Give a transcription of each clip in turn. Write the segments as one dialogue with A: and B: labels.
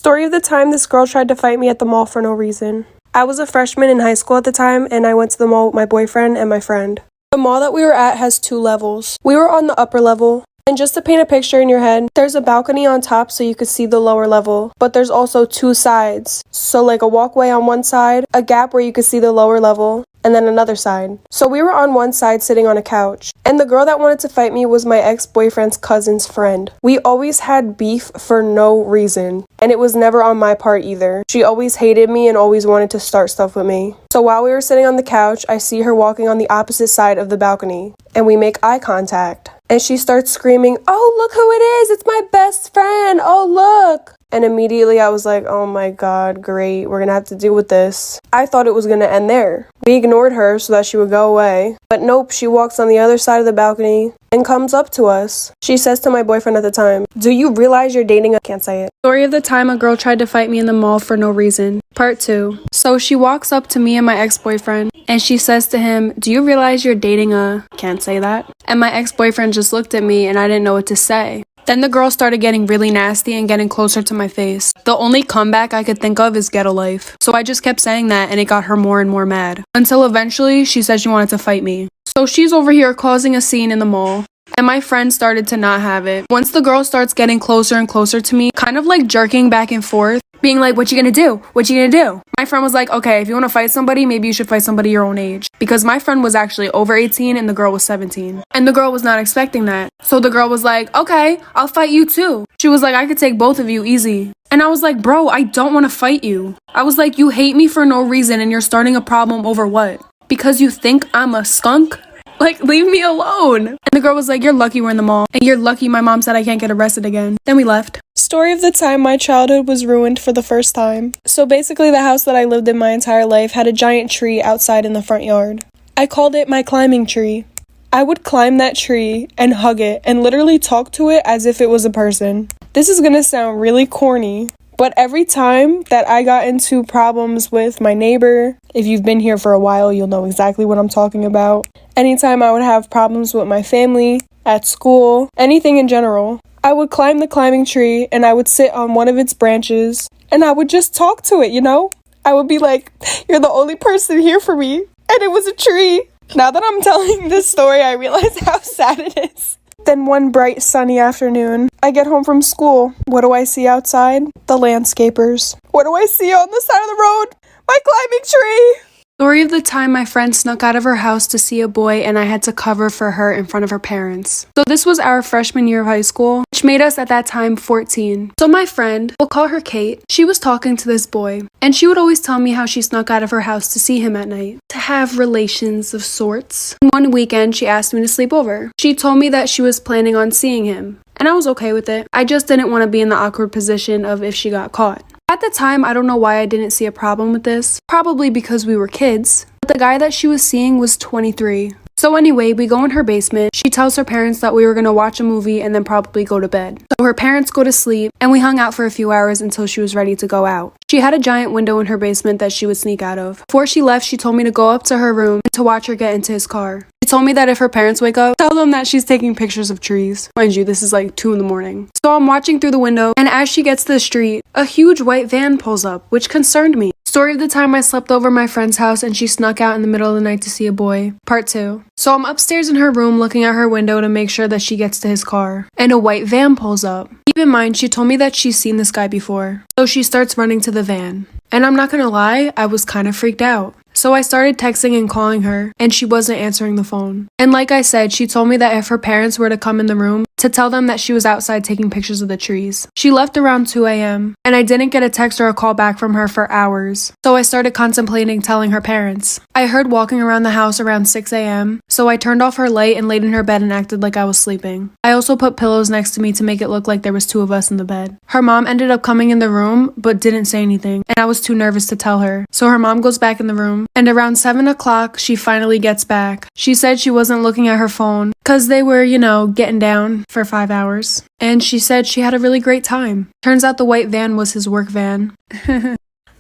A: Story of the time this girl tried to fight me at the mall for no reason. I was a freshman in high school at the time, and I went to the mall with my boyfriend and my friend. The mall that we were at has 2 levels. We were on the upper level. And just to paint a picture in your head, there's a balcony on top so you could see the lower level, but there's also 2 sides. So like a walkway on one side, a gap where you could see the lower level, and then another side. So we were on one side sitting on a couch, and the girl that wanted to fight me was my ex-boyfriend's cousin's friend. We always had beef for no reason, and it was never on my part either. She always hated me and always wanted to start stuff with me. So while we were sitting on the couch, I see her walking on the opposite side of the balcony, and we make eye contact. And she starts screaming, "Oh, look who it is! It's my best friend! Oh, look!" And immediately I was like, oh my god, great, we're gonna have to deal with this. I thought it was gonna end there. We ignored her so that she would go away. But nope, she walks on the other side of the balcony and comes up to us. She says to my boyfriend at the time, "Do you realize you're dating a..." Can't say it.
B: Story of the time a girl tried to fight me in the mall for no reason. Part 2. So she walks up to me and my ex-boyfriend, and she says to him, "Do you realize you're dating a..." Can't say that. And my ex-boyfriend just looked at me and I didn't know what to say. Then the girl started getting really nasty and getting closer to my face. The only comeback I could think of is get a life. So I just kept saying that and it got her more and more mad. Until eventually she said she wanted to fight me. So she's over here causing a scene in the mall. And my friend started to not have it. Once the girl starts getting closer and closer to me, kind of like jerking back and forth, being like, "What you gonna do? What you gonna do?" My friend was like, "Okay, if you want to fight somebody, maybe you should fight somebody your own age." Because my friend was actually over 18 and the girl was 17. And the girl was not expecting that. So the girl was like, "Okay, I'll fight you too." She was like, "I could take both of you easy." And I was like, "Bro, I don't want to fight you." I was like, "You hate me for no reason and you're starting a problem over what? Because you think I'm a skunk? Like, leave me alone." And the girl was like, "You're lucky we're in the mall. And you're lucky my mom said I can't get arrested again." Then we left.
A: Story of the time my childhood was ruined for the first time. So basically the house that I lived in my entire life had a giant tree outside in the front yard. I called it my climbing tree. I would climb that tree and hug it and literally talk to it as if it was a person. This is gonna sound really corny, but every time that I got into problems with my neighbor, if you've been here for a while, you'll know exactly what I'm talking about. Anytime I would have problems with my family, at school, anything in general, I would climb the climbing tree and I would sit on one of its branches and I would just talk to it, you know? I would be like, "You're the only person here for me." And it was a tree. Now that I'm telling this story, I realize how sad it is. Then one bright sunny afternoon, I get home from school. What do I see outside? The landscapers. What do I see on the side of the road? My climbing tree!
B: Story of the time my friend snuck out of her house to see a boy and I had to cover for her in front of her parents. So this was our freshman year of high school, which made us at that time 14. So my friend, we'll call her Kate, she was talking to this boy, and she would always tell me how she snuck out of her house to see him at night, to have relations of sorts. One weekend she asked me to sleep over. She told me that she was planning on seeing him, and I was okay with it. I just didn't want to be in the awkward position of if she got caught. At the time, I don't know why I didn't see a problem with this. Probably because we were kids. But the guy that she was seeing was 23. So anyway, we go in her basement. She tells her parents that we were gonna watch a movie and then probably go to bed. So her parents go to sleep and we hung out for a few hours until she was ready to go out. She had a giant window in her basement that she would sneak out of. Before she left, she told me to go up to her room to watch her get into his car. She told me that if her parents wake up, tell them that she's taking pictures of trees. Mind you, this is like 2 in the morning. So I'm watching through the window, and as she gets to the street, a huge white van pulls up, which concerned me. Story of the time I slept over my friend's house and she snuck out in the middle of the night to see a boy. Part 2. So I'm upstairs in her room looking at her window to make sure that she gets to his car, and a white van pulls up. Keep in mind, she told me that she's seen this guy before. So she starts running to the van. And I'm not gonna lie, I was kind of freaked out. So I started texting and calling her, and she wasn't answering the phone. And like I said, she told me that if her parents were to come in the room, to tell them that she was outside taking pictures of the trees. She left around 2 a.m., and I didn't get a text or a call back from her for hours. So I started contemplating telling her parents. I heard walking around the house around 6 a.m., so I turned off her light and laid in her bed and acted like I was sleeping. I also put pillows next to me to make it look like there was 2 of us in the bed. Her mom ended up coming in the room, but didn't say anything, and I was too nervous to tell her. So her mom goes back in the room, and around 7 o'clock, she finally gets back. She said she wasn't looking at her phone, cause they were, getting down for 5 hours. And she said she had a really great time. Turns out the white van was his work van.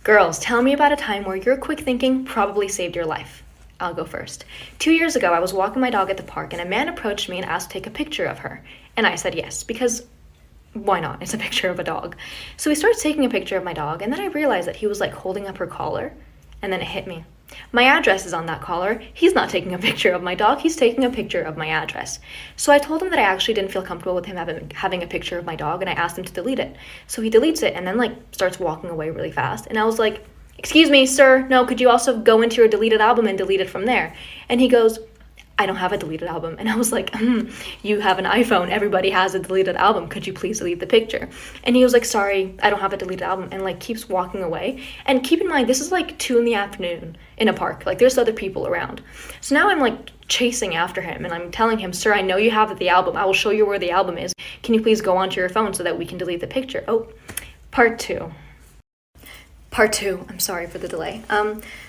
C: Girls, tell me about a time where your quick thinking probably saved your life. I'll go first. 2 years ago, I was walking my dog at the park and a man approached me and asked to take a picture of her. And I said yes, because why not? It's a picture of a dog. So he starts taking a picture of my dog, and then I realized that he was like holding up her collar, and then it hit me. My address is on that collar. He's not taking a picture of my dog, he's taking a picture of my address. So I told him that I actually didn't feel comfortable with him having a picture of my dog, and I asked him to delete it. So he deletes it and then like starts walking away really fast. And I was like, "Excuse me, sir, no, could you also go into your deleted album and delete it from there?" And he goes, "I don't have a deleted album." And I was like, "You have an iPhone, everybody has a deleted album, could you please delete the picture?" And he was like, "Sorry, I don't have a deleted album," and like keeps walking away. And keep in mind, this is like 2 PM in a park, like there's other people around. So now I'm like chasing after him, and I'm telling him, "Sir, I know you have the album, I will show you where the album is, can you please go onto your phone so that we can delete the picture?" Oh, part two, I'm sorry for the delay.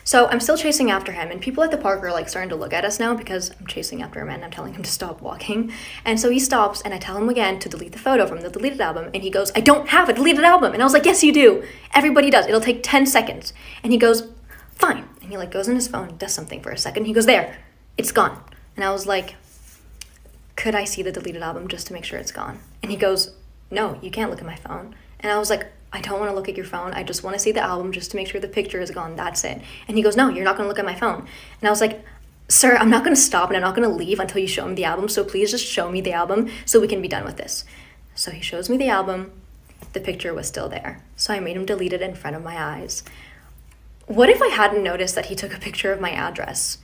C: So I'm still chasing after him, and people at the park are like starting to look at us now because I'm chasing after him and I'm telling him to stop walking. And so he stops, and I tell him again to delete the photo from the deleted album, and he goes, "I don't have a deleted album." And I was like, "Yes, you do. Everybody does. It'll take 10 seconds. And he goes, "Fine." And he like goes on his phone, does something for a second. He goes, "There, it's gone." And I was like, "Could I see the deleted album just to make sure it's gone?" And he goes, "No, you can't look at my phone." And I was like, "I don't want to look at your phone. I just want to see the album just to make sure the picture is gone. That's it." And he goes, "No, you're not going to look at my phone." And I was like, "Sir, I'm not going to stop and I'm not going to leave until you show me the album. So please just show me the album so we can be done with this." So he shows me the album. The picture was still there. So I made him delete it in front of my eyes. What if I hadn't noticed that he took a picture of my address?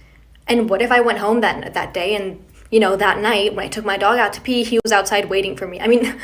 C: And what if I went home that day and, you know, that night when I took my dog out to pee, he was outside waiting for me? I mean...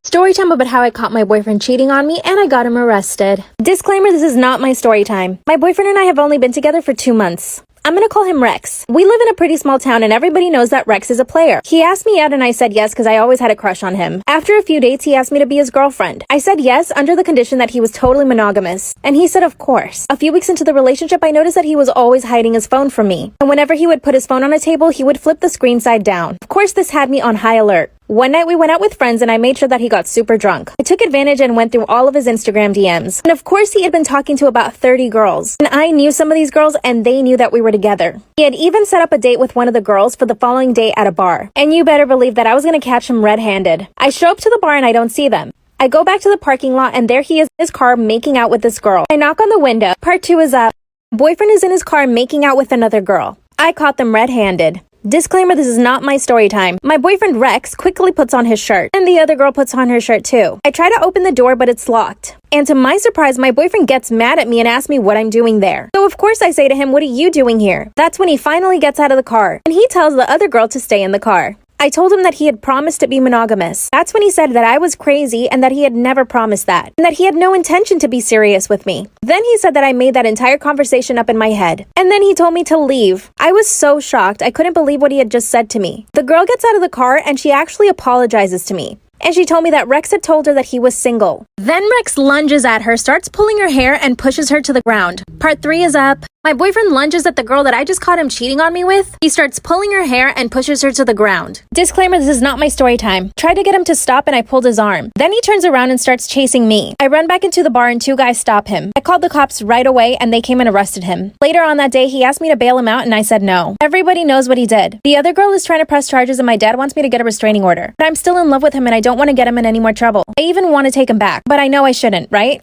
D: Story time about how I caught my boyfriend cheating on me and I got him arrested. Disclaimer, this is not my story time. My boyfriend and I have only been together for 2 months. I'm gonna call him Rex. We live in a pretty small town and everybody knows that Rex is a player. He asked me out and I said yes because I always had a crush on him. After a few dates, he asked me to be his girlfriend. I said yes under the condition that he was totally monogamous. And he said of course. A few weeks into the relationship, I noticed that he was always hiding his phone from me. And whenever he would put his phone on a table, he would flip the screen side down. Of course, this had me on high alert. One night we went out with friends and I made sure that he got super drunk. I took advantage and went through all of his Instagram DMs. And of course he had been talking to about 30 girls. And I knew some of these girls and they knew that we were together. He had even set up a date with one of the girls for the following day at a bar. And you better believe that I was gonna catch him red-handed. I show up to the bar and I don't see them. I go back to the parking lot and there he is in his car making out with this girl. I knock on the window. Part 2 is up. Boyfriend is in his car making out with another girl. I caught them red-handed. Disclaimer, this is not my story time. My boyfriend Rex quickly puts on his shirt, and the other girl puts on her shirt too. I try to open the door, but it's locked. And to my surprise, my boyfriend gets mad at me and asks me what I'm doing there. So of course I say to him, "What are you doing here?" That's when he finally gets out of the car, and he tells the other girl to stay in the car. I told him that he had promised to be monogamous. That's when he said that I was crazy and that he had never promised that, and that he had no intention to be serious with me. Then he said that I made that entire conversation up in my head. And then he told me to leave. I was so shocked. I couldn't believe what he had just said to me. The girl gets out of the car and she actually apologizes to me. And she told me that Rex had told her that he was single. Then Rex lunges at her, starts pulling her hair, and pushes her to the ground. Part 3 is up. My boyfriend lunges at the girl that I just caught him cheating on me with. He starts pulling her hair and pushes her to the ground. Disclaimer, this is not my story time. Tried to get him to stop and I pulled his arm. Then he turns around and starts chasing me. I run back into the bar and 2 guys stop him. I called the cops right away and they came and arrested him. Later on that day, he asked me to bail him out and I said no. Everybody knows what he did. The other girl is trying to press charges and my dad wants me to get a restraining order. But I'm still in love with him and I don't want to get him in any more trouble. I even want to take him back, but I know I shouldn't, right?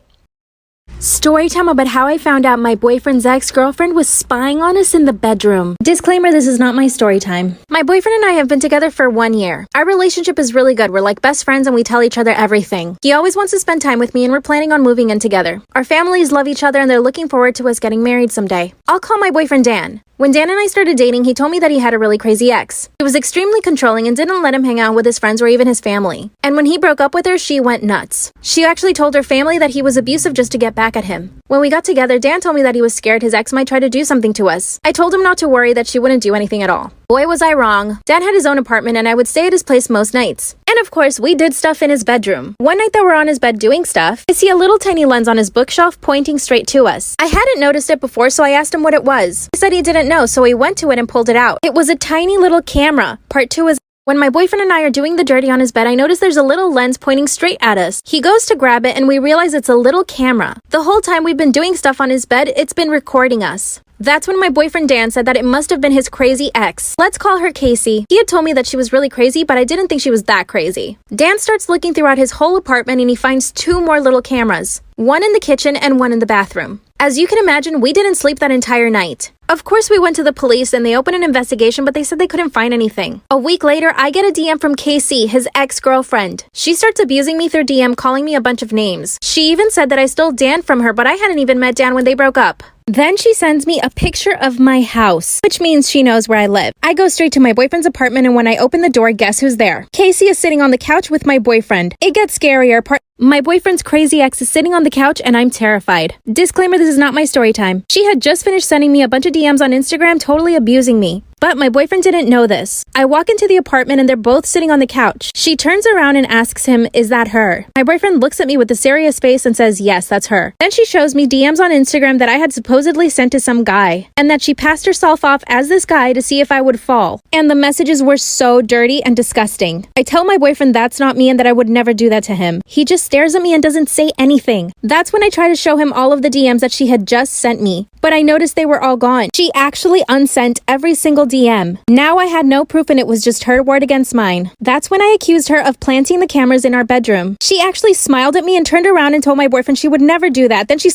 D: Storytime about how I found out my boyfriend's ex-girlfriend was spying on us in the bedroom. Disclaimer, this is not my story time. My boyfriend and I have been together for 1 year. Our relationship is really good. We're like best friends and we tell each other everything. He always wants to spend time with me and we're planning on moving in together. Our families love each other and they're looking forward to us getting married someday. I'll call my boyfriend Dan. When Dan and I started dating, he told me that he had a really crazy ex. He was extremely controlling and didn't let him hang out with his friends or even his family. And when he broke up with her, she went nuts. She actually told her family that he was abusive just to get back at him. When we got together, Dan told me that he was scared his ex might try to do something to us. I told him not to worry, that she wouldn't do anything at all. Boy, was I wrong. Dan had his own apartment and I would stay at his place most nights. And of course, we did stuff in his bedroom. One night that we're on his bed doing stuff, I see a little tiny lens on his bookshelf pointing straight to us. I hadn't noticed it before, so I asked him what it was. He said he didn't know, so he went to it and pulled it out. It was a tiny little camera. Part 2 is when my boyfriend and I are doing the dirty on his bed, I notice there's a little lens pointing straight at us. He goes to grab it and we realize it's a little camera. The whole time we've been doing stuff on his bed, it's been recording us. That's when my boyfriend Dan said that it must have been his crazy ex. Let's call her Casey. He had told me that she was really crazy, but I didn't think she was that crazy. Dan starts looking throughout his whole apartment and he finds 2 more little cameras. One in the kitchen and one in the bathroom. As you can imagine, we didn't sleep that entire night. Of course, we went to the police and they opened an investigation, but they said they couldn't find anything. A week later, I get a DM from Casey, his ex-girlfriend. She starts abusing me through DM, calling me a bunch of names. She even said that I stole Dan from her, but I hadn't even met Dan when they broke up. Then she sends me a picture of my house, which means she knows where I live. I go straight to my boyfriend's apartment, and when I open the door, guess who's there? Casey is sitting on the couch with my boyfriend. It gets scarier. My boyfriend's crazy ex is sitting on the couch and I'm terrified. Disclaimer, this is not my story time. She had just finished sending me a bunch of DMs on Instagram totally abusing me. But my boyfriend didn't know this. I walk into the apartment and they're both sitting on the couch. She turns around and asks him, is that her? My boyfriend looks at me with a serious face and says, yes, that's her. Then she shows me DMs on Instagram that I had supposedly sent to some guy, and that she passed herself off as this guy to see if I would fall. And the messages were so dirty and disgusting. I tell my boyfriend that's not me and that I would never do that to him. He just stares at me and doesn't say anything. That's when I try to show him all of the DMs that she had just sent me, but I noticed they were all gone. She actually unsent every single DM. Now I had no proof and it was just her word against mine. That's when I accused her of planting the cameras in our bedroom. She actually smiled at me and turned around and told my boyfriend she would never do that. Then she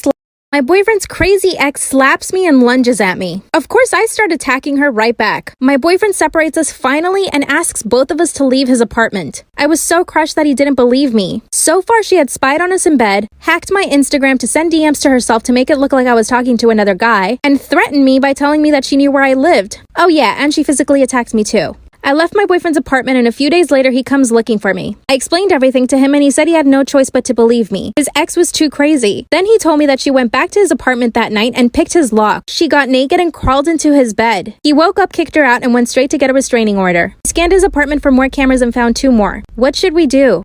D: My boyfriend's crazy ex slaps me and lunges at me. Of course, I start attacking her right back. My boyfriend separates us finally and asks both of us to leave his apartment. I was so crushed that he didn't believe me. So far, she had spied on us in bed, hacked my Instagram to send DMs to herself to make it look like I was talking to another guy, and threatened me by telling me that she knew where I lived. Oh yeah, and she physically attacked me too. I left my boyfriend's apartment and a few days later he comes looking for me. I explained everything to him and he said he had no choice but to believe me. His ex was too crazy. Then he told me that she went back to his apartment that night and picked his lock. She got naked and crawled into his bed. He woke up, kicked her out, and went straight to get a restraining order. He scanned his apartment for more cameras and found 2 more. What should we do?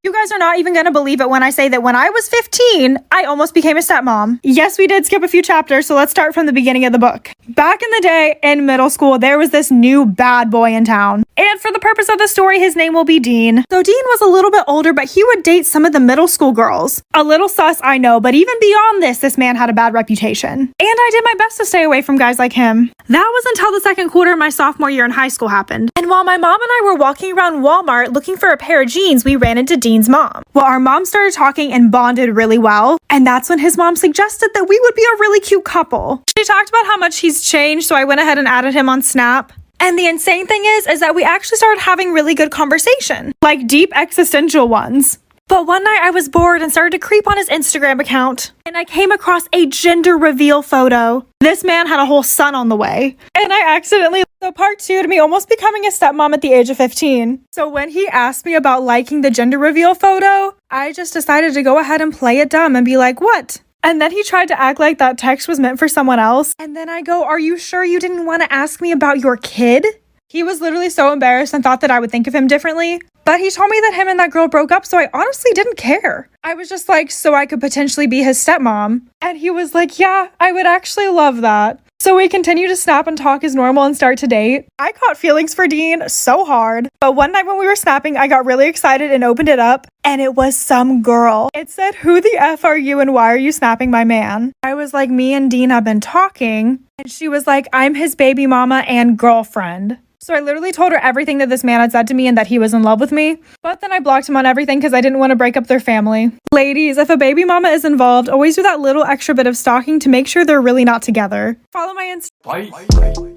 E: You guys are not even gonna believe it when I say that when I was 15, I almost became a stepmom. Yes, we did skip a few chapters, so let's start from the beginning of the book. Back in the day, in middle school, there was this new bad boy in town. And for the purpose of the story, his name will be Dean. So Dean was a little bit older, but he would date some of the middle school girls. A little sus, I know, but even beyond this man had a bad reputation. And I did my best to stay away from guys like him. That was until the second quarter of my sophomore year in high school happened. And while my mom and I were walking around Walmart looking for a pair of jeans, we ran into Dean's mom. Well, our mom started talking and bonded really well, and that's when his mom suggested that we would be a really cute couple. She talked about how much he's changed, so I went ahead and added him on Snap. And the insane thing is that we actually started having really good conversation, like deep existential ones. But one night I was bored and started to creep on his Instagram account, and I came across a gender reveal photo. This man had a whole son on the way, and I accidentally... So part 2 to me almost becoming a stepmom at the age of 15. So when he asked me about liking the gender reveal photo, I just decided to go ahead and play it dumb and be like, what? And then he tried to act like that text was meant for someone else. And then I go, are you sure you didn't want to ask me about your kid? He was literally so embarrassed and thought that I would think of him differently. But he told me that him and that girl broke up, so I honestly didn't care. I was just like, so I could potentially be his stepmom. And he was like, yeah, I would actually love that. So we continue to snap and talk as normal and start to date. I caught feelings for Dean so hard. But one night when we were snapping, I got really excited and opened it up. And it was some girl. It said, who the F are you and why are you snapping my man? I was like, me and Dean have been talking. And she was like, I'm his baby mama and girlfriend. So I literally told her everything that this man had said to me and that he was in love with me. But then I blocked him on everything because I didn't want to break up their family. Ladies, if a baby mama is involved, always do that little extra bit of stalking to make sure they're really not together. Follow my Instagram.